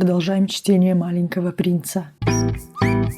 продолжаем чтение «Маленького принца».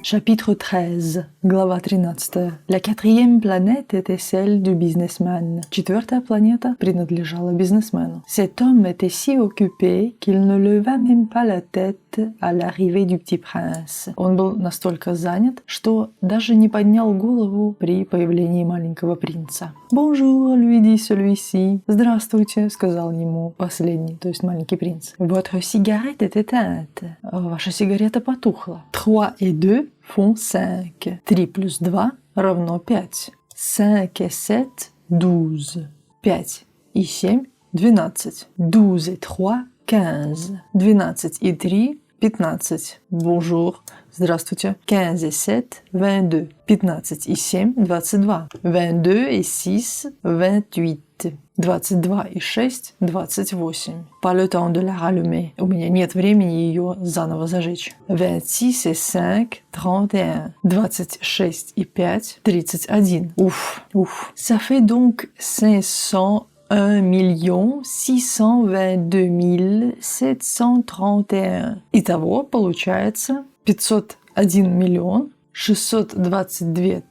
Chapitre 13, глава 13. La quatrième planète était celle du businessman. Четвертая планета принадлежала бизнесмену. Cet homme était si occupé qu'il ne leva même pas la tête à l'arrivée du petit prince. Он был настолько занят, что даже не поднял голову при появлении маленького принца. Bonjour, lui dit celui-ci. Здравствуйте, сказал ему последний, то есть маленький принц. Votre cigarette est éteinte. Ваша сигарета потухла. 3 et 2 font 5. 3 plus 2 равно 5. 5 et 7, 12. 5 и 7, 12. 12 et 3, 15. 12 и 3, 15. Bonjour. Здравствуйте. 15 et 7, 22. 15 и 7, 22. 22 et 6, 28. 22 и 6, 28. Pas le temps de la rallumer. У меня нет времени ее заново зажечь. 26 et 5, 31. 26 и 5, 31. Ouf. Ça fait donc 501 622 731. Итого получается 501 622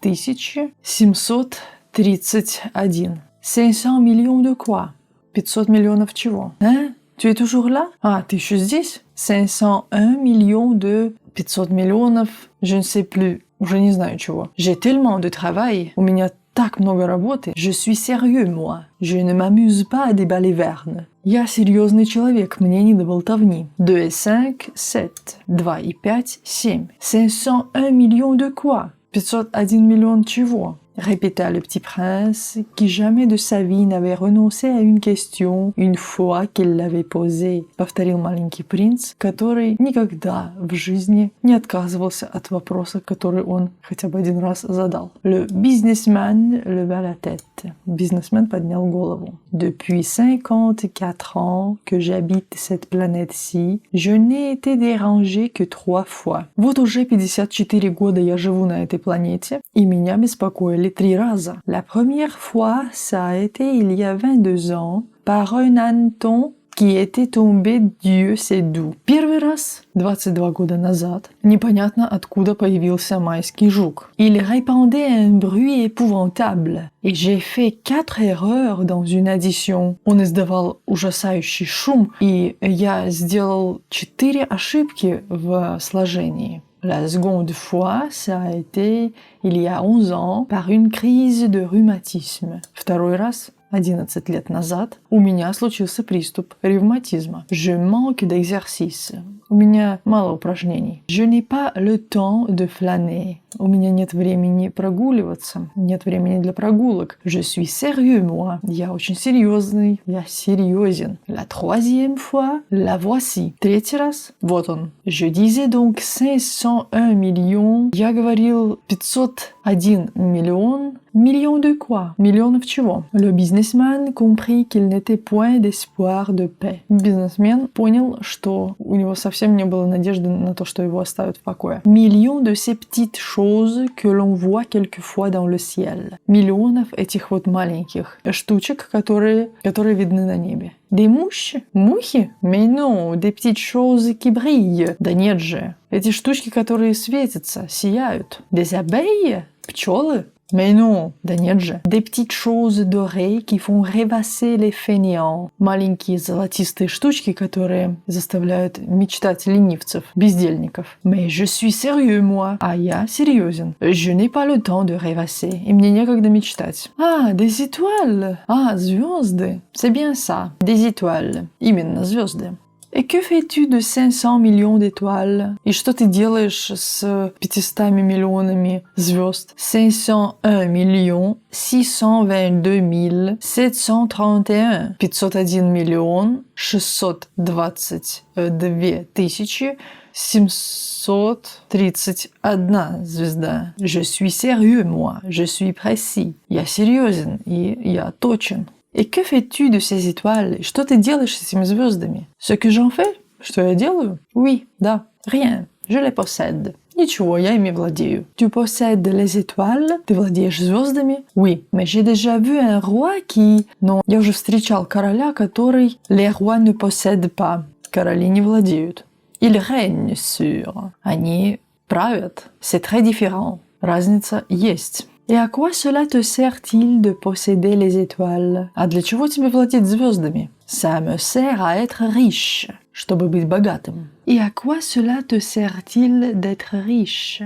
731. 500 millions de quoi? 500 миллионов чего? Hein? Tu es toujours là? А, ты еще здесь? 501 millions de... 500 миллионов... Je ne sais plus. Уже не знаю чего. J'ai tellement de travail. У меня так много работы. Je suis sérieux, moi. Je ne m'amuse pas à des balivernes. Я серьезный человек, мне не до болтовни. 2 et 5, 7. 2 и 5, 7. 501 millions de quoi? 501 миллион чего? Répéta le petit prince, qui jamais de sa vie n'avait renoncé à une question une fois qu'il l'avait posée. Повторил маленький принц, который никогда в жизни не отказывался от вопроса, который он хотя бы один раз задал. Le businessman leva la tête. Бизнесмен поднял голову. Depuis 54 ans que j'habite cette planète-ci, je n'ai été dérangé que 3 fois. Вот уже 54 года я живу на этой планете, и меня беспокоили 3 раза. La première fois, ça a été il y a 22 ans, par un hanneton qui était tombé Dieu sait d'où. Первый раз, 22 года назад, непонятно откуда появился майский жук. Il répandait un bruit épouvantable, et j'ai fait 4 erreurs dans une addition. Он издавал ужасающий шум, и я сделал 4 ошибки в сложении. La seconde fois, ça a été il y a 11 ans, par une crise de rhumatisme. Второй раз, 11 лет назад, у меня случился приступ ревматизма. Je manque d'exercice. У меня мало упражнений. Je n'ai pas le temps de flâner. У меня нет времени прогуливаться. Нет времени для прогулок. Je suis sérieux, moi. Я очень серьезный. Я серьезен. La troisième fois, la voici. Третий раз, вот он. Je disais donc 501 millions. Я говорил 501 миллион. Millions de quoi? Миллионов чего? Le businessman comprit qu'il n'était point d'espoir de paix. Бизнесмен понял, что у него совсем не было надежды на то, что его оставят в покое. Millions de ces petites choses que l'on voit quelquefois dans le ciel. Миллионов этих вот маленьких штучек, которые видны на небе. Des mouches? Мухи? Mais non, des petites choses qui brillent. Да нет же. Эти штучки, которые светятся, сияют. Des abeilles? Пчелы? Mais non, да нет же. Des petites choses dorées qui font rêvasser les fainéants. Маленькие золотистые штучки, которые заставляют мечтать ленивцев, бездельников. Mais je suis sérieux, moi. А я серьезен. Je n'ai pas le temps de rêvasser. И мне некогда мечтать. Ah, des étoiles. Ah, звезды. C'est bien ça. Des étoiles. Именно, звезды. Et que fais-tu de 500 millions d'étoiles? И что ты делаешь с 500 миллионами звезд? 501 millions 622 731. 501 миллион 622 тысячи 731 звезда. Je suis sérieux, moi. Je suis précis. Я серьезен и я точен. Et que fais-tu de ces étoiles? Что ты делаешь с этими звездами? Ce que j'en fais? Что я делаю? Oui, да, rien. Je les possède. Ничего, я ими владею. Tu possèdes les étoiles? Ты владеешь звездами? Oui, mais j'ai déjà vu un roi qui... Но я уже встречал короля, который... Les rois ne possèdent pas. Короли не владеют. Ils règnent sur. Они правят. C'est très différent. Разница есть. Et à quoi cela te sert-il de posséder les étoiles? А для чего тебе владеть звездами? Ça me sert à être riche, чтобы быть богатым. Et à quoi cela te sert-il d'être riche?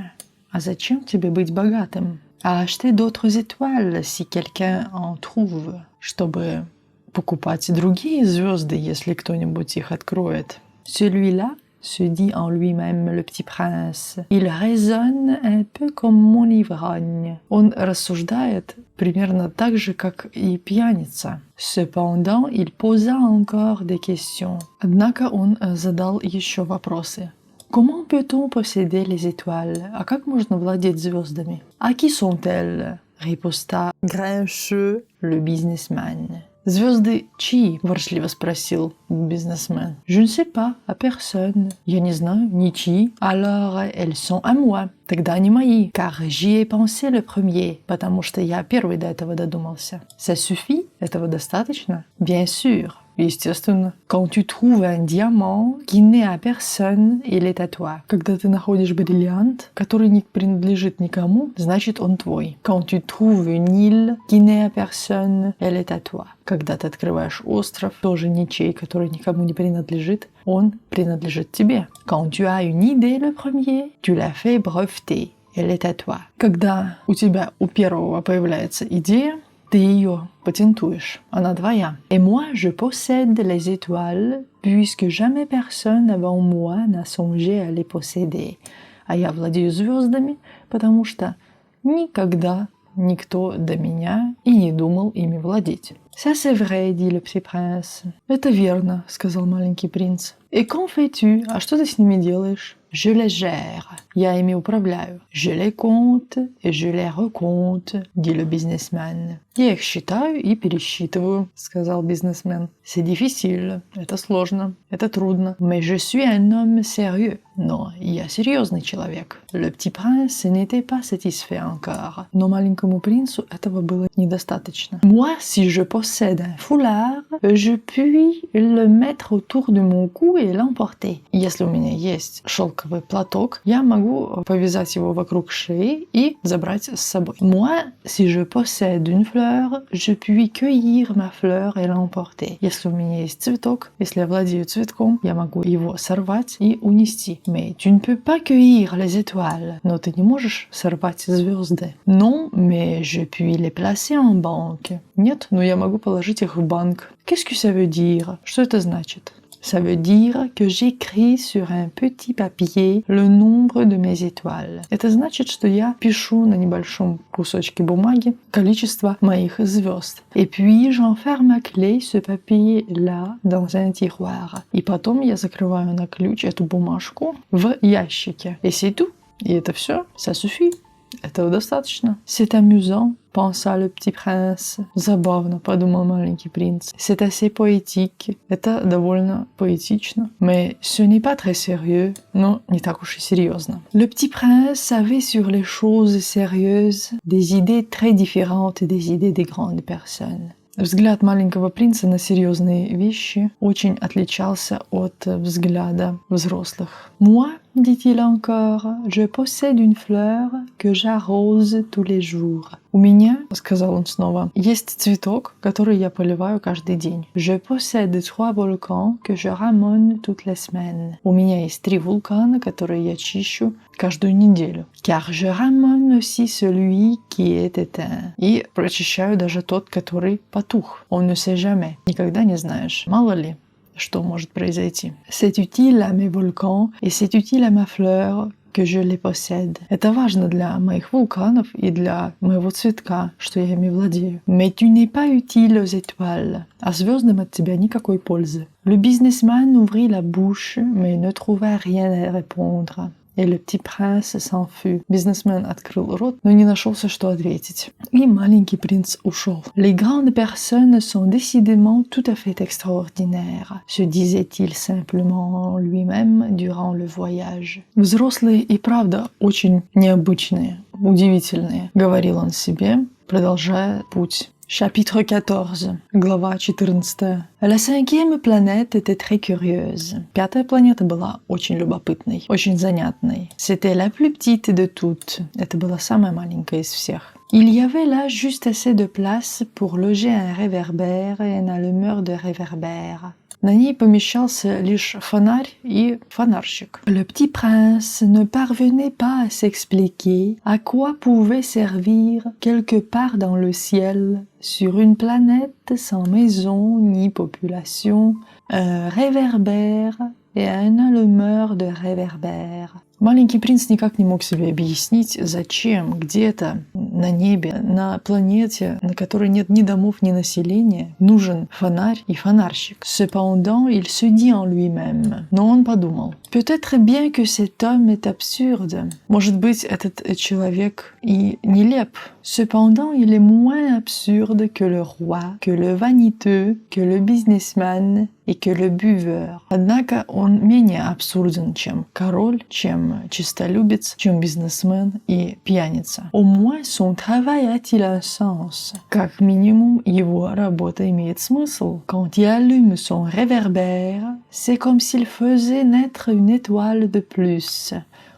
А зачем тебе быть богатым? À acheter d'autres étoiles, si quelqu'un en trouve, чтобы покупать другие звезды, если кто-нибудь их откроет. Celui-là se dit en lui-même le petit prince. Il raisonne un peu comme mon ivrogne. Он рассуждает примерно так же, как и пьяница. Cependant, il posa encore des questions. Однако он задал еще вопросы. Comment peut-on posséder les étoiles? А как можно владеть звездами? À qui sont-elles? Riposta grincheux le businessman. «Звезды чьи?» – ворчливо спросил бизнесмен. «Je ne sais pas, à personne». «Я не знаю, ничьи». «Alors, elles sont à moi». «Тогда они мои, car j'y ai pensé le premier», потому что я первый до этого додумался. «Ça suffit?» Этого достаточно? «Bien sûr». Естественно. Quand tu trouves un diamant qui n'est à personne, il est à toi. Когда ты находишь бриллиант, который не принадлежит никому, значит он твой. Quand tu trouves une île qui n'est à personne, elle est à toi. Когда ты открываешь остров, тоже ничей, который никому не принадлежит, он принадлежит тебе. Quand tu as une idée le premier, tu la fais breveter. Elle est à toi. Когда у тебя у первого появляется идея, ты ее патентуешь, она твоя. Et moi, je possède les étoiles, puisque jamais personne avant moi n'a songé à les posséder. А я владею звездами, потому что никогда никто до меня и не думал ими владеть. Ça c'est vrai, dit le petit prince. Это верно, сказал маленький принц. Et qu'en fais-tu? А что ты с ними делаешь? Je les gère. Я ими управляю. Je les compte et je les recompte, dit le businessman. Я их считаю и пересчитываю, сказал бизнесмен. C'est difficile. Это сложно. Это трудно. Mais je suis un homme sérieux. Но я серьезный человек. Le petit prince n'était pas satisfait encore. Но маленькому принцу этого было недостаточно. Moi, si je possède un foulard, je puis le mettre autour de mon cou et l'emporter. Если у меня есть шелковый платок, я могу повязать его вокруг шеи и забрать с собой. Moi, si je possède une fleur, je puis cueillir ma fleur et l'emporter. Если у меня есть цветок, если я владею цветком, я могу его сорвать и унести. Mais tu ne peux pas cueillir les étoiles. Но ты не можешь сорвать звезды. Non, mais je puis les placer en banque. Нет, но я могу положить их в банк. Qu'est-ce que ça veut dire? Что это значит? Ça veut dire que j'écris sur un petit papier le nombre de mes étoiles. Это значит, что я пишу на небольшом кусочке бумаги количество моих звезд. Et puis j'enferme à clé ce papier-là dans un tiroir. И потом я закрываю на ключ эту бумажку в ящике. Et c'est tout. И это все. Ça suffit. Этого достаточно. C'est amusant, pensa le petit prince. Забавно, подумал маленький принц. C'est assez poétique. Это довольно поэтично. Mais ce n'est pas très sérieux. Но не так уж и серьезно. Le petit prince avait sur les choses sérieuses des idées très différentes des idées des grandes personnes. Взгляд маленького принца на серьезные вещи очень отличался от взгляда взрослых. Moi, dit-il encore, je possède une fleur que j'arrose tous les jours. У меня, сказал он снова, есть цветок, который я поливаю каждый день. Je possède 3 volcans que je ramone toutes les semaines. У меня есть 3 вулкана, которые я чищу каждую неделю. Car je ramone aussi celui qui est éteint. И прочищаю даже тот, который потух. On ne sait jamais. Никогда не знаешь. Мало ли, что может произойти. C'est utile à mes volcans et c'est utile à ma fleur que je les possède. Это важно для моих вулканов и для моего цветка, что я ими владею. Mais tu n'es pas utile aux étoiles. А звездам от тебя никакой пользы. Le businessman ouvrit la bouche, mais ne trouva rien à répondre. Et le petit prince s'enfuit. Бизнесмен открыл рот, но не нашелся, что ответить. И маленький принц ушел. Les grandes personnes sont décidément tout à fait extraordinaires, se disait-il simplement lui-même durant le voyage. Взрослые и правда очень необычные, удивительные, говорил он себе, продолжая путь. Chapitre 14, глава 14. La cinquième planète était très curieuse. Пятая планета была очень любопытной, очень занятной. C'était la plus petite de toutes. Это была самая маленькая из всех. Il y avait là juste assez de place pour loger un réverbère et un allumeur de réverbère. На ней помещался лишь фонарь и фонарщик. Le petit prince ne parvenait pas à s'expliquer à quoi pouvait servir quelque part dans le ciel, sur une planète sans maison ni population, un réverbère et un allumeur de réverbère. Маленький принц никак не мог себе объяснить, зачем где-то на небе, на планете, на которой нет ни домов, ни населения, нужен фонарь и фонарщик. Cependant, il se dit en lui-même. Но он подумал. Peut-être bien que cet homme est absurde. Может быть, этот человек и нелеп. Cependant, il est moins absurde que le roi, que le vaniteux, que le businessman et que le buveur. Однако он менее абсурден, чем король, чем честолюбец, чем бизнесмен и пьяница. Au moins, son travail a-t-il un sens? Как минимум, его работа имеет смысл. Quand il allume son réverbère, c'est comme s'il faisait naître une étoile de plus.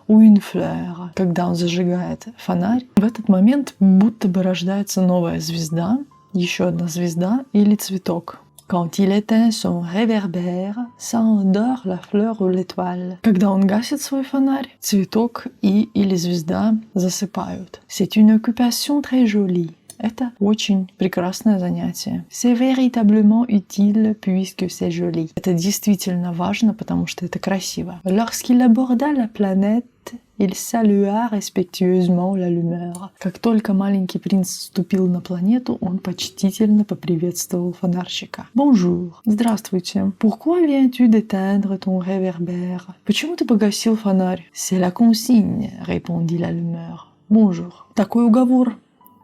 Ou une fleur. Когда он зажигает фонарь, в этот момент будто бы рождается новая звезда, еще одна звезда или цветок. Quand il éteint son réverbère, ça endort la fleur ou l'étoile. Когда он гасит свой фонарь, цветок или звезда засыпают. C'est une occupation très jolie. Это очень прекрасное занятие. C'est véritablement utile puisque c'est joli. Это действительно важно, потому что это красиво. Lorsqu'il aborda la planète, il salua respectueusement l'allumeur. Как только маленький принц ступил на планету, он почтительно поприветствовал фонарщика. Bonjour. Здравствуйте. Pourquoi viens-tu d'éteindre ton réverbère? Почему ты погасил фонарь? C'est la consigne, répondit l'allumeur. Bonjour. Такой уговор,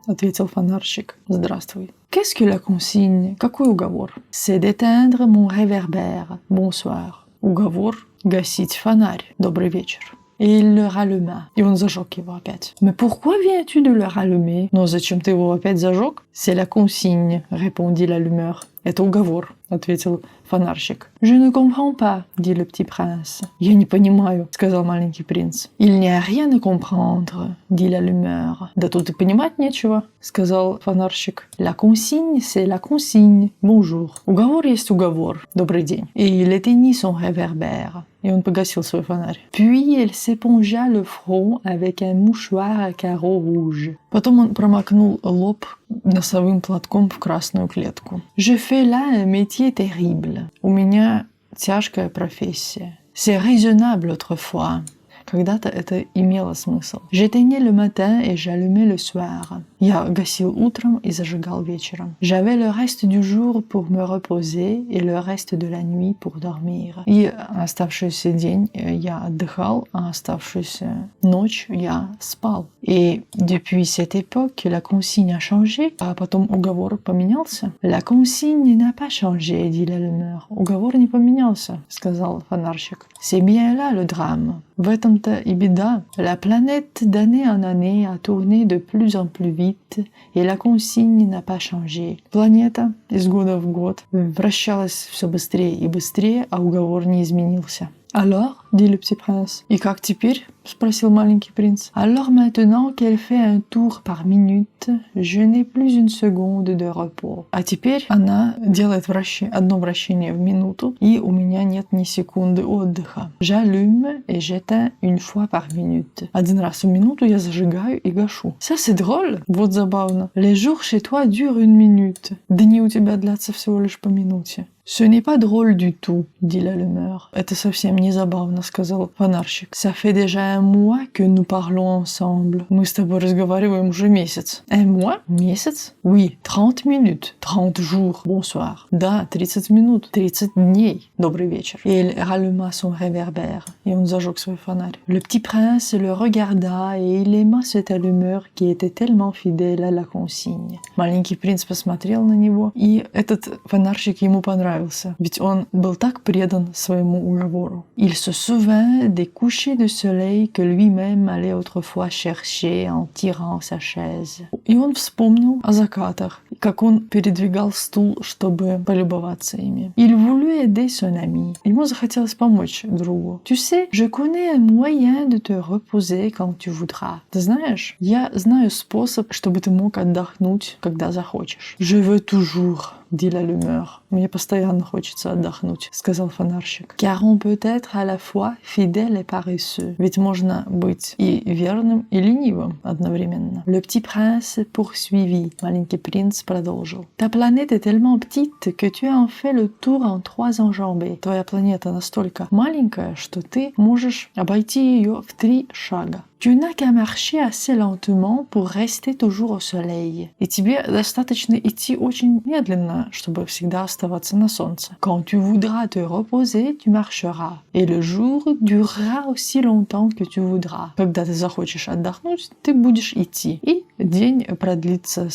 ответил фонарщик. Здравствуй. Qu'est-ce que la consigne? Какой уговор? C'est d'éteindre mon réverbère. Bonsoir. Уговор гасить фонарь. Добрый вечер. Et il le ralluma. И он зажег его опять. Mais pourquoi viens-tu de le rallumer? Но зачем ты его опять зажег? C'est la consigne, répondit l'allumeur. Это уговор, ответил фонарщик. Je ne comprends pas, dit le petit prince. Я не понимаю, сказал маленький принц. Il n'y a rien à comprendre, dit l'allumeur. Да тут и понимать нечего, сказал фонарщик. La consigne, c'est la consigne. Bonjour. Уговор есть уговор. Добрый день. Et il éteignit son réverbère. Et он погасил свой фонарь. Puis il s'épongea le front avec un mouchoir à carreaux rouges. Потом он промокнул лоб носовым платком в красную клетку. Je fais là un métier terrible. У меня тяжкая профессия. C'est raisonnable autrefois. Когда-то это имело смысл. J'éteignais le matin et j'allumais le soir. Я гасил утром и зажигал вечером. J'avais le reste du jour pour me reposer et le reste de la nuit pour dormir. И оставшийся день я отдыхал, а оставшуюся ночь я спал. Et depuis cette époque, la consigne a changé. А потом уговор поменялся. La consigne n'a pas changé, dit l'allumeur. Уговор не поменялся, сказал фонарщик. C'est bien là le drame. В этом-то и беда. La planète d'année en année a tourné de plus en plus vite, et la consigne n'a pas changé. Планета из года в год вращалась все быстрее и быстрее, а уговор не изменился. Alors, dit le petit prince. И как теперь? Спросил маленький принц. Alors maintenant qu'elle fait un tour par minute, je n'ai plus une seconde de repos. А теперь она делает одно вращение в минуту, и у меня нет ни секунды отдыха. J'allume et j'éteins une fois par minute. Один раз в минуту я зажигаю и гашу. Ça c'est drôle. Вот забавно. Les jours chez toi durent une minute. Дни у тебя длятся всего лишь по минуте. Ce n'est pas drôle du tout, dit l'allumeur. Это совсем не забавно, сказал фонарщик. Ça fait déjà un mois que nous parlons ensemble. Мы с тобой разговариваем уже месяц. Un mois? Месяц? Oui, 30 minutes. 30 jours. Bonsoir. Да, 30 минут. 30 дней. Добрый вечер. Et il ralluma son réverbère. Et он зажег свой фонарь. Le petit prince le regarda et il aima cette allumeur qui était tellement fidèle à la consigne. Маленький принц посмотрел на него, и этот фонарщик ему понравился. нравился, ведь он был так предан своему уговору. Il se souvint des couchers de soleil que lui-même allait autrefois chercher en tirant sa chaise. И он вспомнил о закатах, как он передвигал стул, чтобы полюбоваться ими. Il voulut aider son ami. Ему захотелось помочь другу. Tu sais, je connais un moyen de te reposer quand tu voudras. Ты знаешь, я знаю способ, чтобы ты мог отдохнуть, когда захочешь. Je veux toujours, dit l'allumeur. Мне постоянно хочется отдохнуть, сказал фонарщик. Car on peut être à la fois fidèle et paresseux. Ведь можно быть и верным, и ленивым одновременно. Le petit prince poursuivit. Маленький принц продолжил. Ta planète est tellement petite que tu as en fait le tour en 3 enjambées. Твоя планета настолько маленькая, что ты можешь обойти ее в 3 шага. Tu n'as qu'à marcher assez lentement pour rester toujours au soleil. И тебе достаточно идти очень медленно, чтобы всегда оставаться на солнце. Quand tu voudras te reposer, tu marcheras. Et le jour durera aussi longtemps que tu voudras. Когда ты захочешь отдохнуть, ты будешь идти. И день продлится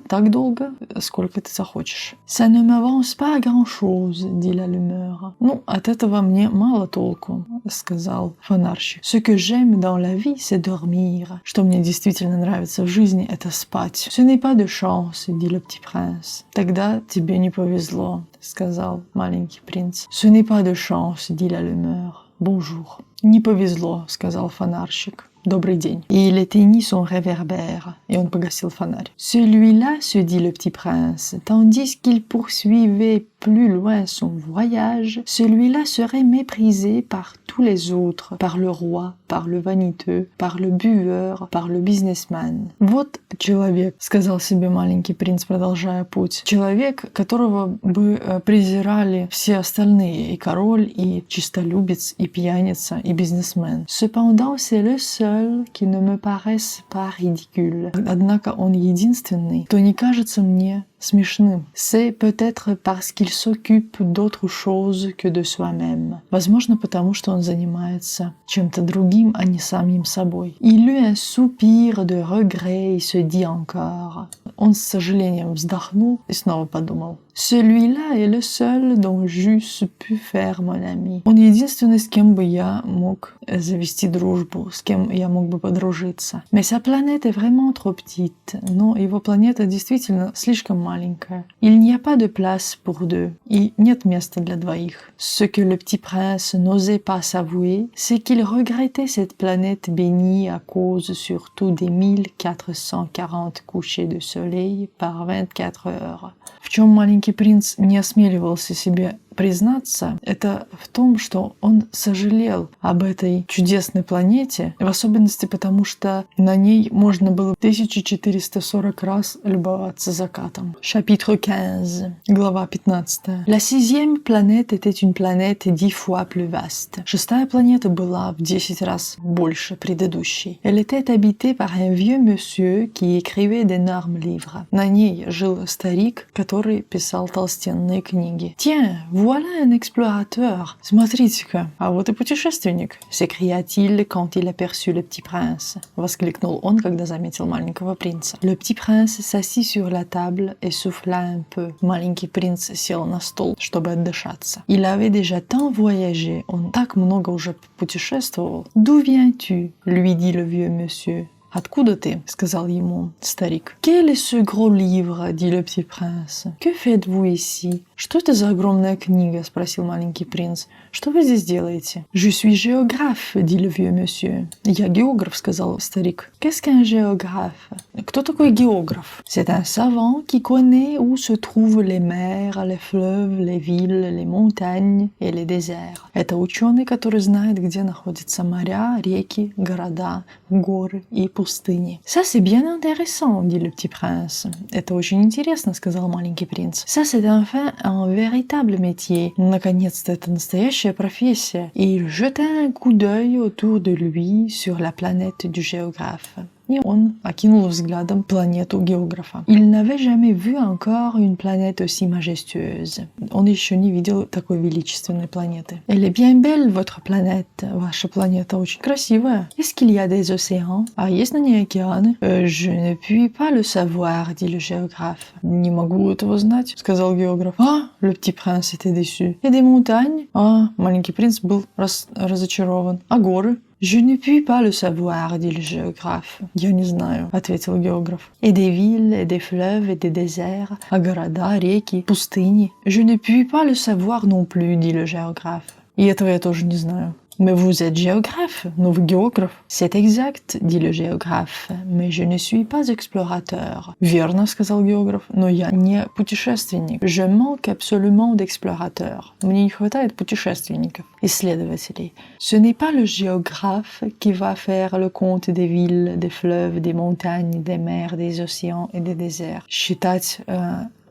так долго, сколько ты захочешь. Ça ne m'avance pas grand-chose, dit l'allumeur. Ну, от этого мне мало толку, сказал фонарщик. Ce que j'aime dans la vie, c'est dormir. Что мне действительно нравится в жизни, это спать. Ce n'est pas de chance, dit le petit prince. Тогда тебе не повезло, сказал маленький принц. Ce n'est pas de chance, dit l'allumeur. Bonjour. Не повезло, сказал фонарщик. Добрый день. Et il éteignit son réverbère. Et on pogасил фонарь. Celui-là, se dit le petit prince, tandis qu'il poursuivait plus loin son voyage, celui-là serait méprisé par tous les autres, par le roi, par le vaniteux, par le buveur, par le businessman. Вот человек, сказал себе маленький принц, продолжая путь. Человек, которого бы презирали все остальные, и король, и чистолюбец, и пьяница, и бизнесмен. Cependant, c'est le seul qui ne me paraisse pas ridicule. Однако он единственный, кто не кажется мне смешным. C'est peut-être parce qu'il s'occupe d'autre chose que de soi-même. Возможно, потому что он занимается чем-то другим, а не самим собой. Il eut un soupir de regret et se dit encore. Он с сожалением вздохнул и снова подумал. Celui-là est le seul dont j'eusse pu faire mon ami. Он единственный, с кем бы я мог завести дружбу, с кем я мог бы подружиться. Mais sa planète est vraiment trop petite. Но его планета действительно слишком маленькая. Il n'y a pas de place pour deux. И нет места для двоих. Ce que le petit prince n'osait pas s'avouer, c'est qu'il regrettait cette planète bénie à cause surtout des 1440 couchers de soleil par 24 heures. В чем маленький принц не осмеливался себе признаться, это в том, что он сожалел об этой чудесной планете, в особенности потому, что на ней можно было 1440 раз любоваться закатом. Chapitre 15, глава 15. La 6e planète était une planète 10 fois plus vaste. 6-я планета была в 10 раз больше предыдущей. Elle était habitée par un vieux monsieur qui écrivait d'énormes livres. На ней жил старик, который писал толстенные книги. Tiens, voilà un explorateur. Смотрите-ка, а вот и путешественник, s'écria-t-il quand il aperçut le petit prince. Воскликнул он, когда заметил маленького принца. Le petit prince s'assit sur la table et souffla un peu. Маленький принц сел на стол, чтобы отдышаться. Il avait déjà tant voyagé. Он так много уже путешествовал. D'où viens-tu? Lui dit le vieux monsieur. «Откуда ты?» — сказал ему старик. «Quel est ce gros livre?» — dit le petit prince. «Que faites-vous ici?» «Что это за огромная книга?» — спросил маленький принц. «Что вы здесь делаете?» «Je suis géographe», — dit le vieux monsieur. «Я географ», — сказал старик. «Qu'est-ce qu'un géographe?» «Кто такой географ?» «C'est un savant qui connaît où se trouvent les mers, les fleuves, les villes, les montagnes et les déserts». Это ученый, который знает, где находятся моря, реки, города, горы и пустыни. «Ça, c'est bien intéressant», — dit le petit prince. «Это очень интересно», — сказал маленький принц. «Ça, c'est enfin un véritable métier». Наконец-то это настоящая профессия. Et il jeta un coup d'œil autour de lui sur la planète du géographe. и он окинул взглядом планету географа. Il n'avait jamais vu encore une planète aussi majestueuse. Он еще не видел такой величественной планеты. Elle est bien belle, votre planète. Ваша планета очень красивая. Est-ce qu'il y a des océans? А есть на ней океаны? Je ne puis pas le savoir, dit le géographe. Не могу этого знать, сказал географ. А, le petit prince était déçu. Et des montagnes? А, маленький принц был разочарован. А горы? Je ne puis pas le savoir, dit le géographe. Я не знаю, ответил географ. Et des villes, et des fleuves, et des déserts. А города, реки, пустыни. Je ne puis pas le savoir non plus, dit le géographe. И этого я тоже не знаю. Mais vous êtes géographe, но вы географ. C'est exact, dit le géographe, mais je ne suis pas explorateur. Верно, сказал географ, но я не путешественник. Je manque absolument d'explorateurs. Мне не хватает путешественников, исследователей. Ce n'est pas le géographe qui va faire le compte des villes, des fleuves, des montagnes, des mers, des océans et des déserts. Считать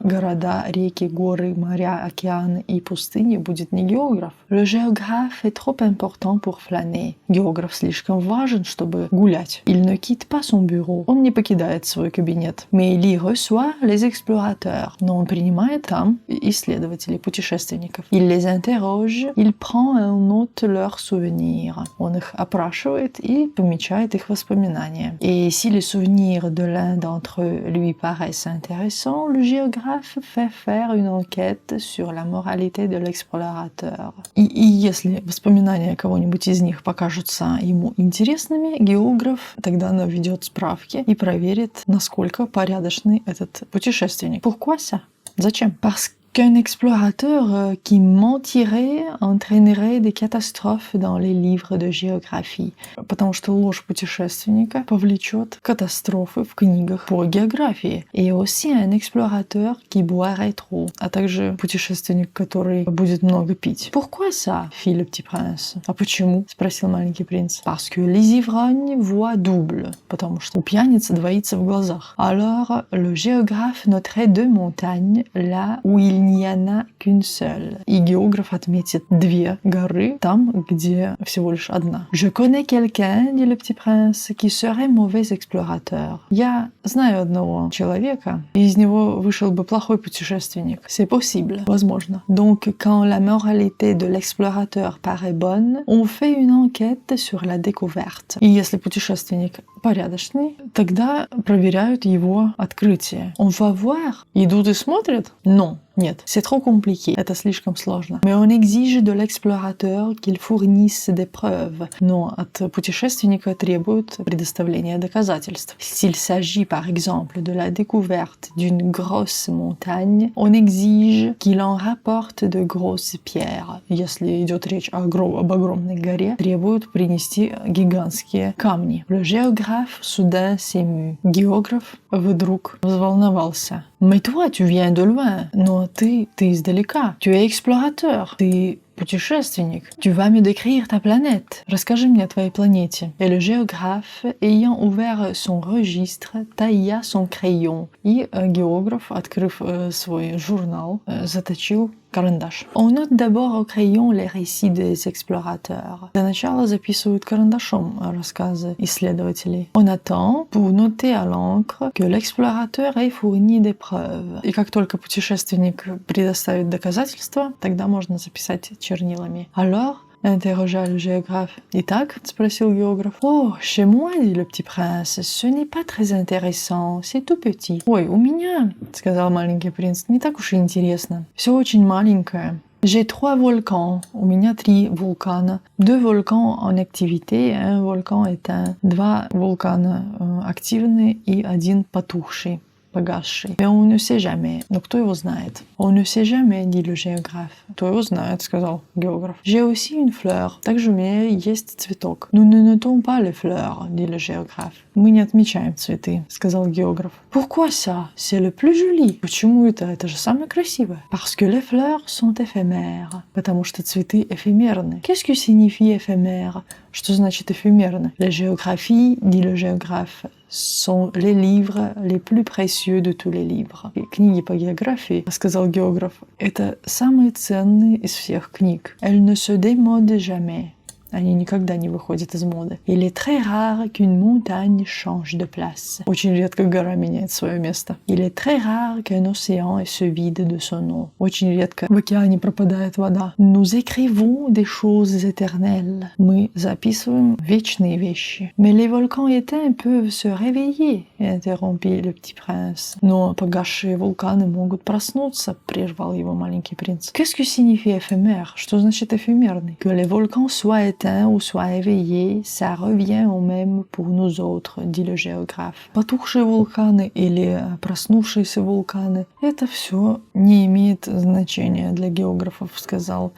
города, реки, горы, моря, океаны и пустыни будет не географ. Le géographe est trop important pour flâner. Географ слишком важен, чтобы гулять. Il ne quitte pas son bureau. Он не покидает свой кабинет. Mais il y reçoit les explorateurs. Но он принимает там исследователей, путешественников. Il les interroge. Il prend en note leurs souvenirs. Он их опрашивает и помечает их воспоминания. Et si les souvenirs de l'un d'entre eux lui paraissent intéressants, le géographe fait faire une enquête sur la moralité de l'explorateur. И если воспоминания кого-нибудь из них покажутся ему интересными, географ тогда наведет справки и проверит, насколько порядочный этот путешественник. Pourquoi ça? Зачем? Parce qu'un explorateur qui mentirait entraînerait des catastrophes dans les livres de géographie. Потому что ложь путешественника повлечет катастрофы в книгах по географии. Et aussi un explorateur qui boirait trop. А также путешественник, который будет много пить. Pourquoi ça? Fit le petit prince. А почему? Спросил маленький принц. Parce que les ivrognes voient double. Потому что у пьяницы двоится в глазах. Alors, le géographe noterait deux montagnes là où il n'y en a qu'une seule. И географ отметит две горы там, где всего лишь одна. Je connais quelqu'un, dit le petit prince, qui serait mauvais explorateur. Я знаю одного человека, и из него вышел бы плохой путешественник. C'est possible, возможно. Donc, quand la moralité de l'explorateur paraît bonne, on fait une enquête sur la découverte. И если путешественник порядочный, тогда проверяют его открытие. On va voir. Идут и смотрят? Non. Нет, c'est trop compliqué. Это слишком сложно. Mais on exige de l'explorateur qu'il fournisse des preuves. Но от путешественника требуют предоставления доказательств. S'il s'agit par exemple de la découverte d'une grosse montagne, on exige qu'il en rapporte de grosses pierres. Если идет речь об огромной горе, требуют принести гигантские камни. Le géographe soudain s'émut. Географ вдруг взволновался. Mais toi, tu viens de loin. Но ты издалека. Tu es explorateur. Ты путешественник. Tu vas me décrire ta planète. Расскажи мне о твоей планете. Et le géographe, ayant ouvert son registre, tailla son crayon. И географ, открыв свой журнал, заточил карандаш. On note d'abord au crayon les récits des explorateurs. Для начала записывают карандашом рассказы исследователей. On attend pour noter à l'encre que l'explorateur ait fourni des preuves. И как только pутешественник предоставит доказательства, тогда можно записать чернилами. Alors, interrogea le géographe. Итак, спросил географ. Oh, chez moi, dit le petit prince, ce n'est pas très intéressant, c'est tout petit. Ой, у меня, сказал маленький принц, не так уж и интересно. Все очень маленькое. J'ai 3 volcans. У меня 3 вулкана. 2 volcans en activité, un volcan éteint. 2 вулкана активны и 1 потухший. Погасший. Mais on ne sait jamais. Но кто его знает? On ne sait jamais, dit le géographe. Кто его знает, сказал географ. J'ai aussi une fleur. Также у меня есть цветок. Nous ne notons pas les fleurs, dit le géographe. Мы не отмечаем цветы, сказал географ. Pourquoi ça? C'est le plus joli. Почему это? Это же самое красивое. Parce que les fleurs sont éphémères. Потому что цветы эфемерны. Qu'est-ce que signifie éphémère? Что значит эфемерно? La géographie, dit le géographe, sont les livres les plus précieux de tous les livres. И книги по географии, сказал географ, это самые ценные из всех книг. Elles ne se démodent jamais. Они никогда не выходят из моды. Il est très rare qu'une montagne change de place. Очень редко гора меняет свое место. Il est très rare qu'un océan se vide de son eau. Очень редко в океане пропадает вода. Nous écrivons des choses éternelles. Мы записываем вечные вещи. Mais les volcans éteints peuvent se réveiller, interrompit le petit prince. Но погасшие вулканы могут проснуться, прервал его маленький принц. Qu'est-ce que signifie éphémère? Что значит эфемерный? Que les volcans soient éteints ou soient éveillés, ça revient au même pour nous autres, dit le géographe. Потухшие вулканы или проснувшиеся вулканы, это все не имеет значения для географов, сказал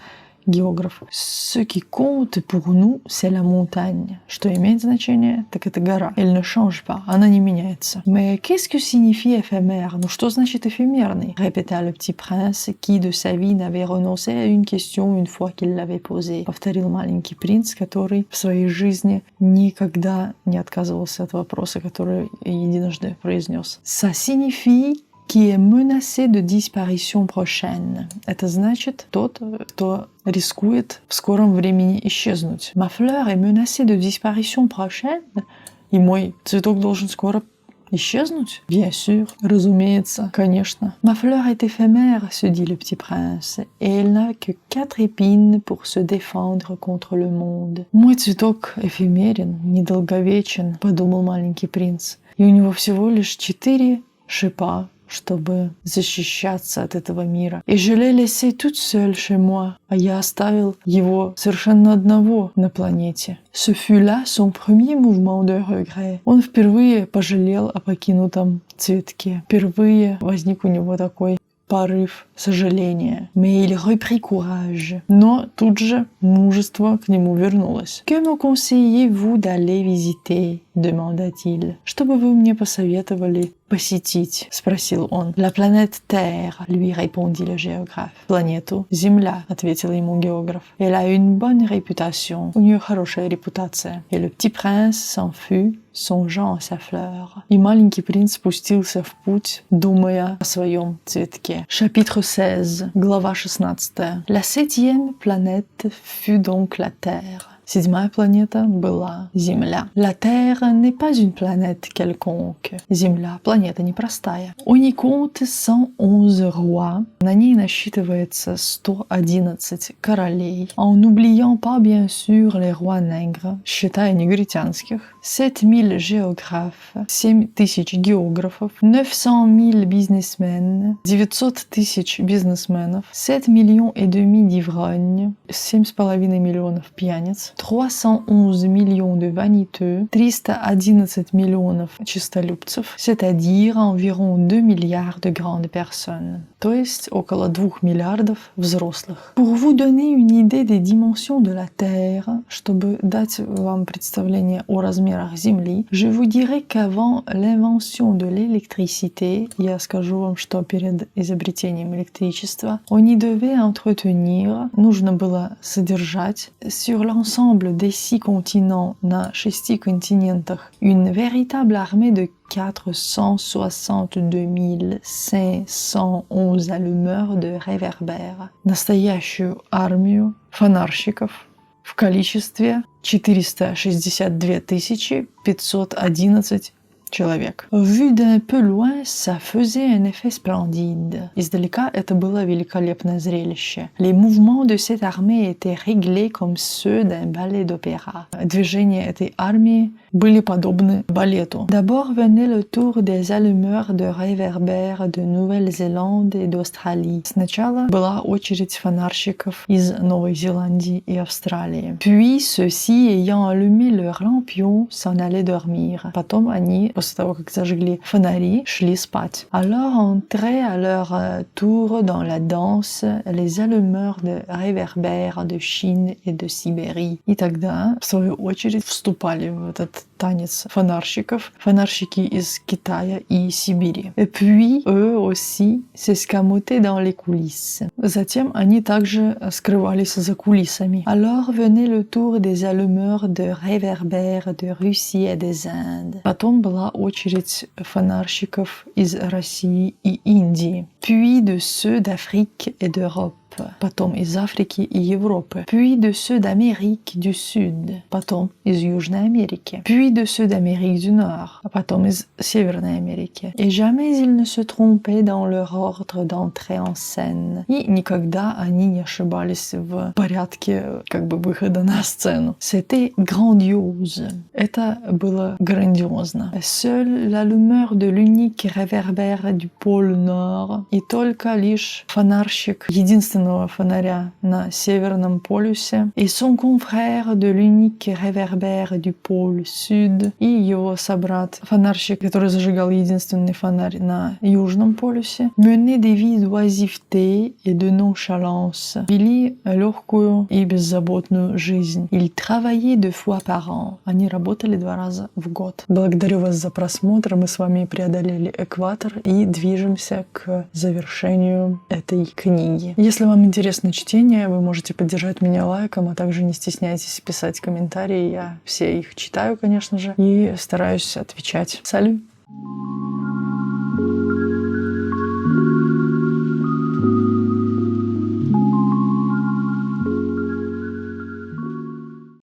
географ. Ce qui compte pour nous, c'est la montagne. Что имеет значение, так это гора. Elle ne change pas, она не меняется. Mais qu'est-ce que signifie éphémère? Ну что значит эфемерный? Répéta le petit prince, qui de sa vie n'avait renoncé à une question une fois qu'il l'avait posée. Повторил маленький принц, который в своей жизни никогда не отказывался от вопроса, который единожды произнес. Ça signifie qui est menacé de disparition prochaine. Это значит тот, кто рискует в скором времени исчезнуть. Ma fleur est menacée de disparition prochaine. И мой цветок должен скоро исчезнуть? Bien sûr, разумеется, конечно. Ma fleur est éphémère, se dit le petit prince, et elle n'a que 4 épines pour se défendre contre le monde. Мой цветок эфемерен, недолговечен, подумал маленький принц. И у него всего лишь 4 шипа, чтобы защищаться от этого мира. Et je l'ai laissé toute seule chez moi. А я оставил его совершенно одного на планете. Ce fut là son premier mouvement de regret. Он впервые пожалел о покинутом цветке. Впервые возник у него такой порыв сожаления. Mais il reprit courage. Но тут же мужество к нему вернулось. Que me conseillez-vous d'aller visiter? Demanda-t-il. Что бы вы мне посоветовали посетить? Спросил он. La planète Terre, lui répondit le géographe. Планету Земля, ответил ему географ. Elle a une bonne réputation. У нее хорошая репутация. Et le petit prince s'en fut, songeant à sa fleur. И маленький принц спустился в путь, думая о своем цветке. Chapitre 16, глава 16. La 7e planète fut donc la Terre. 7-я планета была Земля. La Terre n'est pas une planète quelconque. Земля – планета непростая. On y compte 111 rois. На ней насчитывается 111 королей. En n'oubliant pas bien sûr les rois nègres, считая негритянских. 7000 géographes, 7000 географов, 900 000 бизнесмен, 900 тысяч бизнесменов, 7 millions et demi d'ivrognes, 7,5 миллионов пьяниц, 311 millions de vaniteux, 311 миллионов честолюбцев, c'est-à-dire environ 2 milliards de grandes personnes, то есть около 2 миллиардов взрослых. Pour vous donner une idée des dimensions de la Terre, чтобы дать вам представление о размерах Земли, je vous dirai qu'avant l'invention de l'électricité, я скажу вам, что перед изобретением электричества, on y devait entretenir, нужно было содержать, sur l'ensemble des 6 continents, на 6 континентах, une véritable armée de 462 511 allumeurs de réverbères. Настоящую армию фонарщиков в количестве 462 511 человек. Vu d'un peu loin, ça faisait un effet splendide. Издалека это было великолепное зрелище. Les mouvements de cette armée étaient réglés comme ceux d'un ballet d'opéra. Движения этой армии были подобны балету. D'abord venait le tour des allumeurs de réverbères de Nouvelle-Zélande et d'Australie. Сначала была очередь фонарщиков из Новой Зеландии и Австралии. Puis ceux-ci, ayant allumé leurs lampions, s'en allaient dormir. Потом они, после того, как зажгли фонари, шли спать. Alors entraient à leur tour dans la danse les allumeurs de réverbères de Chine et de Sibérie. И тогда, в свою очередь, вступали в этот танец фонарщиков, фонарщики из Китая и Сибири. Et puis, eux aussi, s'escamotaient dans les coulisses. Затем они также скрывались за кулисами. Alors venait le tour des allumeurs de réverbères de Russie et des Indes. Потом была очередь фонарщиков из России и Индии. Puis de ceux d'Afrique et d'Europe. потом из Африки и Европы, puis de ceux d'Amérique du Sud, потом из Южной Америки, puis de ceux d'Amérique du Nord, потом из Северной Америки. Et jamais ils ne se trompaient dans leur ordre d'entrée en scène. И никогда они не ошибались в порядке выхода на сцену. C'était grandiose. Это было грандиозно. Seule l'allumeur de l'unique réverbère du pôle Nord, и только лишь фонарщик единственного фонаря на Северном полюсе, et son confrère de l'unique réverbère du pôle Sud, и его собрат, фонарщик, который зажигал единственный фонарь на Южном полюсе, menaient des vies d'oisiveté et de nonchalance, вели легкую и беззаботную жизнь. Ils travaillaient 2 fois par an. Они работали 2 раза в год. Благодарю вас за просмотр. Мы с вами преодолели экватор и движемся к завершению этой книги. Если вам интересно чтение, вы можете поддержать меня лайком, а также не стесняйтесь писать комментарии. Я все их читаю, конечно же, и стараюсь отвечать. Салют!